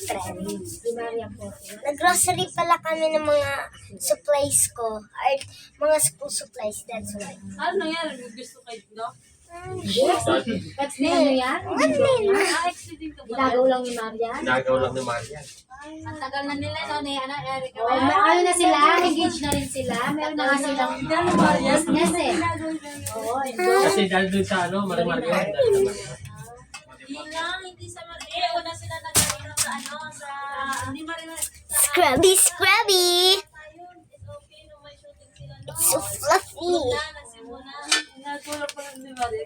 friend. Si Maria po. Nag-grocery pala kami ng mga supplies ko. Or mga school supplies, that's why. Ano yan? Gusto kayo, no? That's na ano yan? Exciting ka ba? Ginagaw lang ni Maria. Nagaw lang ni Maria. Ang tagal na nila, no? Ni Erica. Oh, ano na sila? Engaged na rin sila. Meron na nga silang business eh. Oo, Kasi dahil dun sa Maria. Hindi lang, hindi sa Maria. Una sila nagkaroon sa hindi Maria. Scrubby, scrubby! It's so fluffy. Nagkulap pa lang si Maria.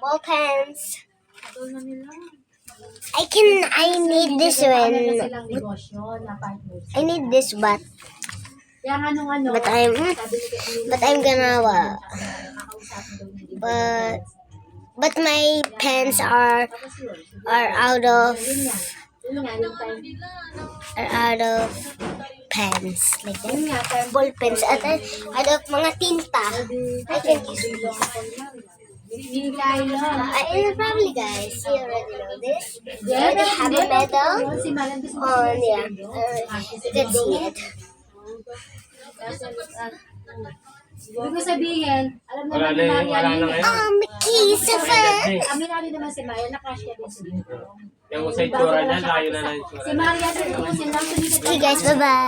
Ball pens. Doon na nila. I need this one. Meron na silang negosyo na partners. I need this but Yang ano. But I'm gonna but my pens are out of pens like that. Ball pens at out of mga tinta. I can use these. Probably guys, you already know this. You already have a medal on you can see it. Ibig ko sabihin, alam naman ni Maria Wala na ngayon. Mickey, sa fan. Aminado naman si Maria, na-crush niya din si Maria. Yung sa itsura niya, layo na lang itsura. Si Maria, sila Okay guys, bye-bye.